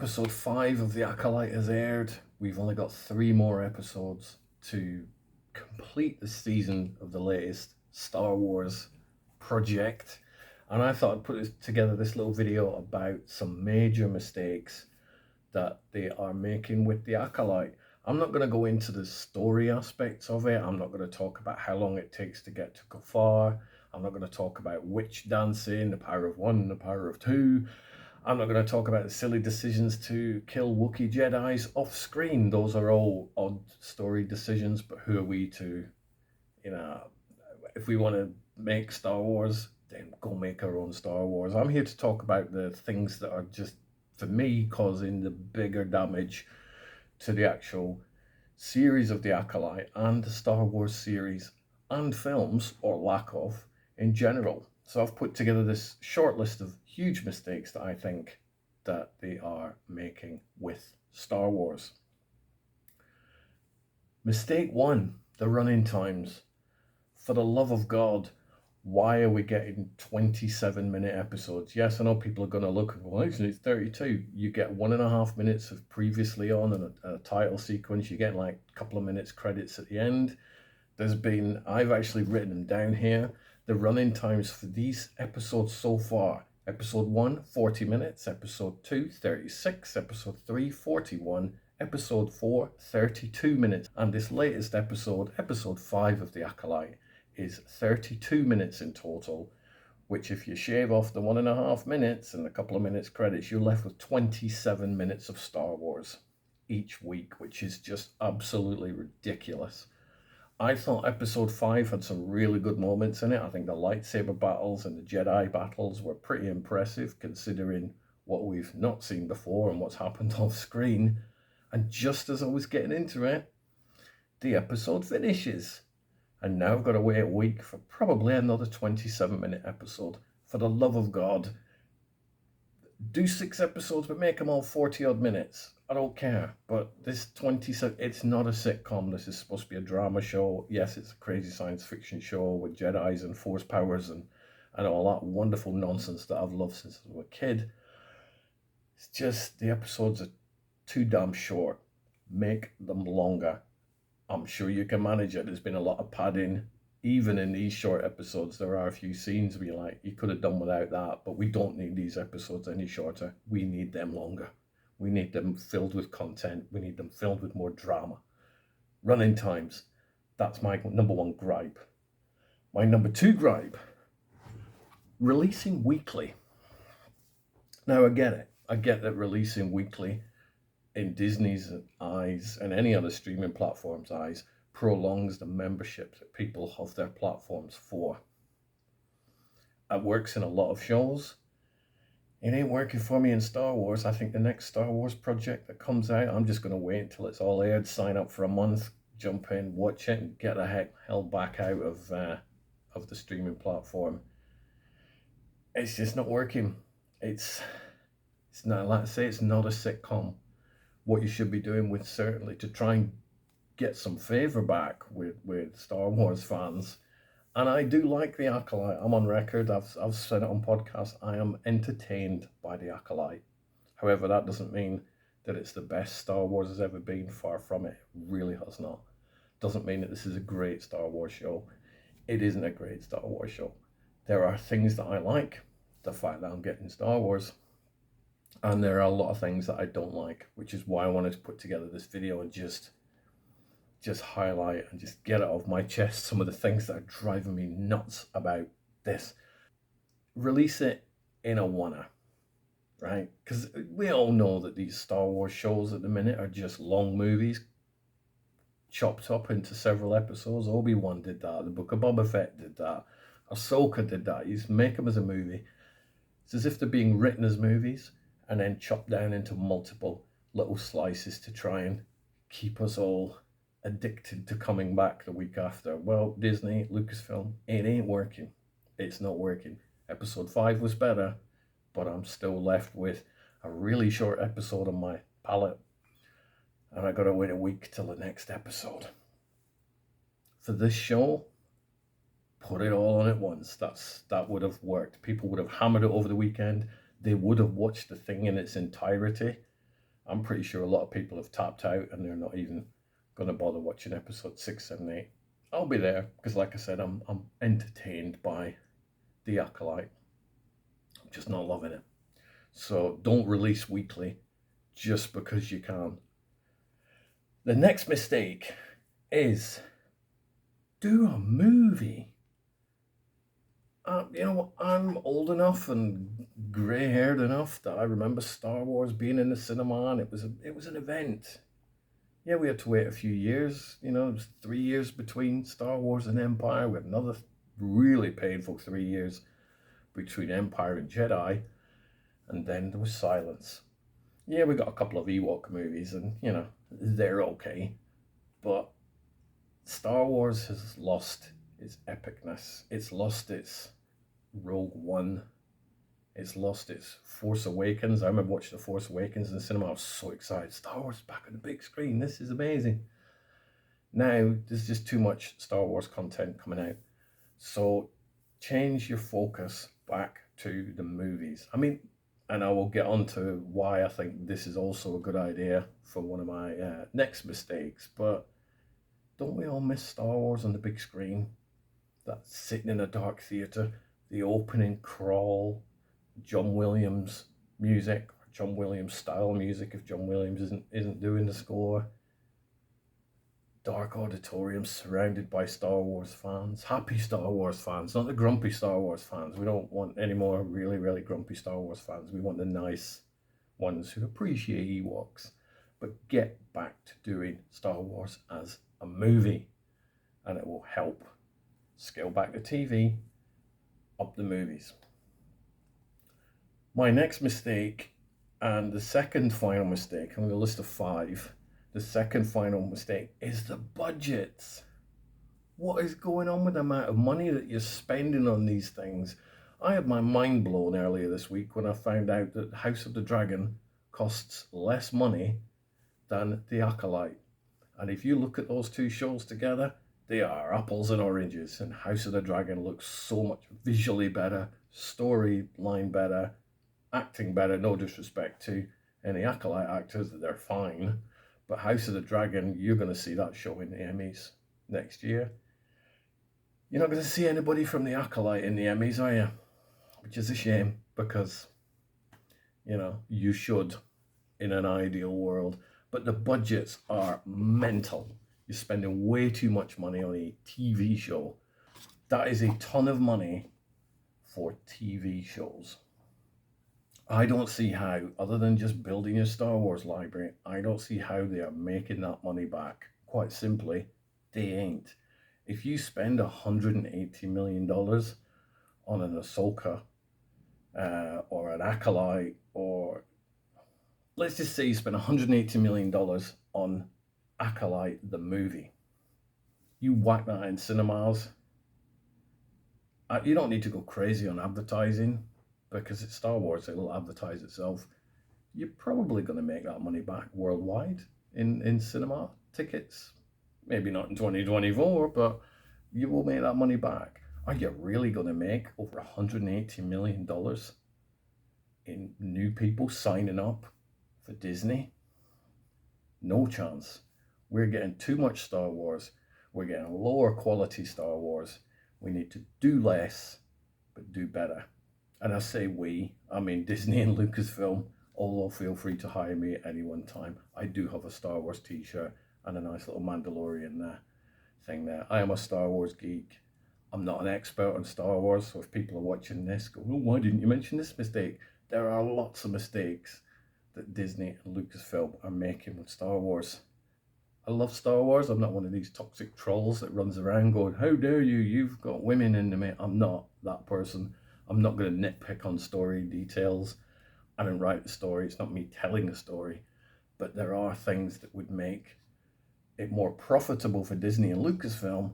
Episode 5 of The Acolyte has aired. We've only got 3 more episodes to complete the season of the latest Star Wars project. And I thought I'd put together this little video about some major mistakes that they are making with The Acolyte. I'm not going to go into the story aspects of it. I'm not going to talk about how long it takes to get to Kafar. I'm not going to talk about witch dancing, the power of one, the power of two. I'm not going to talk about the silly decisions to kill Wookiee Jedis off screen. Those are all odd story decisions, but who are we to, if we want to make Star Wars, then go make our own Star Wars. I'm here to talk about the things that are just, for me, causing the bigger damage to the actual series of The Acolyte and the Star Wars series and films, or lack of, in general. So I've put together this short list of huge mistakes that I think that they are making with Star Wars. Mistake 1, the running times. For the love of God, why are we getting 27-minute episodes? Yes, I know people are going to look at, well, actually it's 32. You get 1.5 minutes of previously on and a title sequence. You get like a couple of minutes credits at the end. I've actually written them down here. The running times for these episodes so far. Episode 1, 40 minutes. Episode 2, 36. Episode 3, 41. Episode 4, 32 minutes. And this latest episode, episode 5 of The Acolyte, is 32 minutes in total, which if you shave off the 1.5 minutes and a couple of minutes credits, you're left with 27 minutes of Star Wars each week, which is just absolutely ridiculous. I thought episode 5 had some really good moments in it. I think the lightsaber battles and the Jedi battles were pretty impressive, considering what we've not seen before and what's happened off screen. And just as I was getting into it, the episode finishes. And now I've got to wait a week for probably another 27-minute episode. For the love of God, do 6 episodes, but make them all 40-odd minutes. I don't care, but this 27, it's not a sitcom. This is supposed to be a drama show. Yes, it's a crazy science fiction show with Jedis and force powers and all that wonderful nonsense that I've loved since I was a kid. It's just the episodes are too damn short. Make them longer. I'm sure you can manage it. There's been a lot of padding. Even in these short episodes, there are a few scenes where you're like, you could have done without that, but we don't need these episodes any shorter. We need them longer. We need them filled with content. We need them filled with more drama. Running times. That's my number 1 gripe. My number 2 gripe. Releasing weekly. Now I get it. I get that releasing weekly in Disney's eyes and any other streaming platform's eyes prolongs the membership that people have their platforms for. It works in a lot of shows. It ain't working for me in Star Wars. I think the next Star Wars project that comes out, I'm just going to wait until it's all aired, sign up for a month, jump in, watch it, and get the hell back out of the streaming platform. It's just not working. It's not, like I say, it's not a sitcom. What you should be doing with, certainly, to try and get some favour back with Star Wars fans. And I do like The Acolyte. I'm on record. I've said it on podcasts. I am entertained by The Acolyte. However, that doesn't mean that it's the best Star Wars has ever been. Far from it. It really has not. Doesn't mean that this is a great Star Wars show. It isn't a great Star Wars show. There are things that I like. The fact that I'm getting Star Wars. And there are a lot of things that I don't like, which is why I wanted to put together this video and just highlight and just get it off my chest some of the things that are driving me nuts about this. Release it in a oneer, right? Because we all know that these Star Wars shows at the minute are just long movies chopped up into several episodes. Obi-Wan did that. The Book of Boba Fett did that. Ahsoka did that. You just make them as a movie. It's as if they're being written as movies and then chopped down into multiple little slices to try and keep us all addicted to coming back the week after. Well, Disney, Lucasfilm, it ain't working. It's not working. Episode 5 was better, but I'm still left with a really short episode on my palette, and I gotta wait a week till the next episode. For this show, put it all on at once. That would have worked. People would have hammered it over the weekend. They would have watched the thing in its entirety. I'm pretty sure a lot of people have tapped out and they're not even going to bother watching episode 6, 7, 8. I'll be there because, like I said, I'm entertained by The Acolyte. I'm just not loving it. So don't release weekly just because you can. The next mistake is do a movie. I'm old enough and grey-haired enough that I remember Star Wars being in the cinema, and it was an event. Yeah, we had to wait a few years. It was 3 years between Star Wars and Empire. We had another really painful 3 years between Empire and Jedi, and then there was silence. Yeah, we got a couple of Ewok movies, and they're okay, but Star Wars has lost its epicness. It's lost its Rogue One. It's lost its Force Awakens. I remember watching The Force Awakens in the cinema. I was so excited. Star Wars back on the big screen. This is amazing. Now, there's just too much Star Wars content coming out. So change your focus back to the movies. And I will get on to why I think this is also a good idea for one of my next mistakes. But don't we all miss Star Wars on the big screen? That sitting in a dark theatre, the opening crawl, John Williams music, or John Williams style music if John Williams isn't doing the score. Dark auditorium surrounded by Star Wars fans, happy Star Wars fans, not the grumpy Star Wars fans. We don't want any more really, really grumpy Star Wars fans. We want the nice ones who appreciate Ewoks. But get back to doing Star Wars as a movie, and it will help scale back the TV, up the movies. My next mistake, and the second final mistake, I'm going to list of 5. The second final mistake is the budgets. What is going on with the amount of money that you're spending on these things? I had my mind blown earlier this week when I found out that House of the Dragon costs less money than The Acolyte. And if you look at those two shows together, they are apples and oranges. And House of the Dragon looks so much visually better, storyline better, acting better, no disrespect to any Acolyte actors, they're fine. But House of the Dragon, you're going to see that show in the Emmys next year. You're not going to see anybody from the Acolyte in the Emmys, are you? Which is a shame, because, you should in an ideal world. But the budgets are mental. You're spending way too much money on a TV show. That is a ton of money for TV shows. I don't see how, other than just building your Star Wars library, I don't see how they are making that money back. Quite simply, they ain't. If you spend $180 million on an Ahsoka or an Acolyte, or let's just say you spend $180 million on Acolyte, the movie, you whack that in cinemas, you don't need to go crazy on advertising, because it's Star Wars, it'll advertise itself. You're probably going to make that money back worldwide in cinema tickets. Maybe not in 2024, but you will make that money back. Are you really going to make over $180 million in new people signing up for Disney? No chance. We're getting too much Star Wars. We're getting lower quality Star Wars. We need to do less, but do better. And I say we, I mean Disney and Lucasfilm, although feel free to hire me at any one time. I do have a Star Wars t-shirt and a nice little Mandalorian thing there. I am a Star Wars geek. I'm not an expert on Star Wars, so if people are watching this, go, oh, why didn't you mention this mistake? There are lots of mistakes that Disney and Lucasfilm are making with Star Wars. I love Star Wars. I'm not one of these toxic trolls that runs around going, how dare you, you've got women in the... I'm not that person. I'm not going to nitpick on story details. I don't write the story. It's not me telling the story. But there are things that would make it more profitable for Disney and Lucasfilm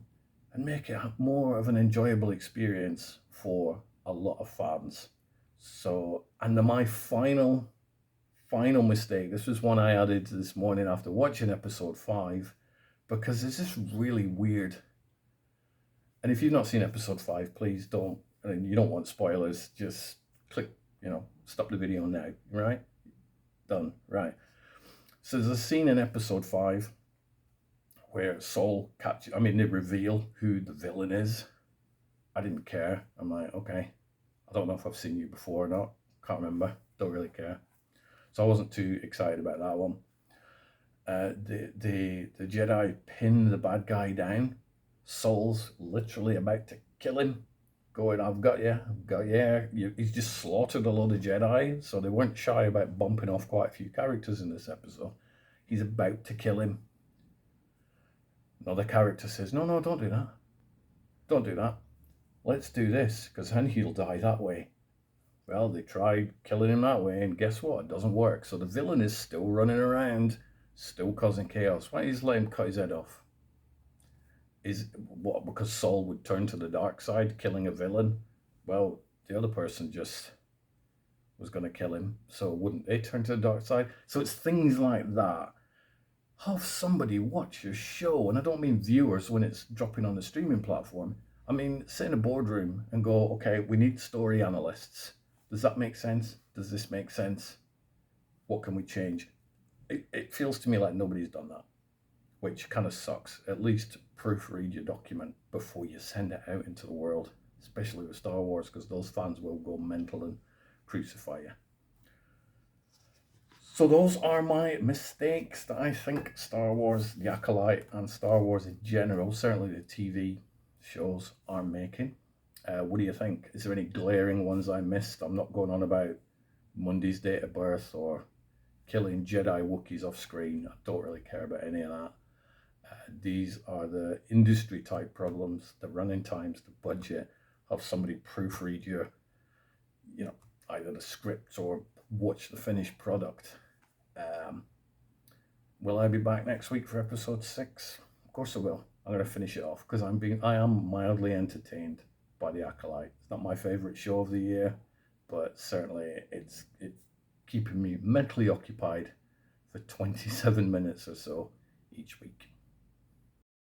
and make it more of an enjoyable experience for a lot of fans. So, and my final mistake, this was one I added this morning after watching episode 5, because it's just really weird. And if you've not seen episode 5, please don't, and you don't want spoilers, just click, stop the video now, right? Done, right. So there's a scene in episode 5 where Saul they reveal who the villain is. I didn't care. I'm like, okay, I don't know if I've seen you before or not. Can't remember. Don't really care. So I wasn't too excited about that one. The Jedi pin the bad guy down. Saul's literally about to kill him, going, "I've got you, I've got you." He's just slaughtered a load of Jedi, so they weren't shy about bumping off quite a few characters in this episode. He's about to kill him. Another character says, "No, no, don't do that. Don't do that. Let's do this, because then he'll die that way." Well, they tried killing him that way, and guess what? It doesn't work. So the villain is still running around, still causing chaos. Why don't you just let him cut his head off? Is what because Saul would turn to the dark side, killing a villain? Well, the other person just was going to kill him, so wouldn't they turn to the dark side? So it's things like that. Have somebody watch your show, and I don't mean viewers when it's dropping on the streaming platform. I mean, sit in a boardroom and go, okay, we need story analysts. Does that make sense? Does this make sense? What can we change? It feels to me like nobody's done that, which kind of sucks. At least proofread your document before you send it out into the world, especially with Star Wars, because those fans will go mental and crucify you. So those are my mistakes that I think Star Wars, The Acolyte, and Star Wars in general, certainly the TV shows, are making. What do you think? Is there any glaring ones I missed? I'm not going on about Mundy's date of birth or killing Jedi Wookiees off screen. I don't really care about any of that. These are the industry type problems, the running times, the budget. Have somebody proofread your, either the script or watch the finished product. Will I be back next week for episode 6? Of course I will. I'm going to finish it off because I am mildly entertained by The Acolyte. It's not my favourite show of the year, but certainly it's keeping me mentally occupied for 27 minutes or so each week.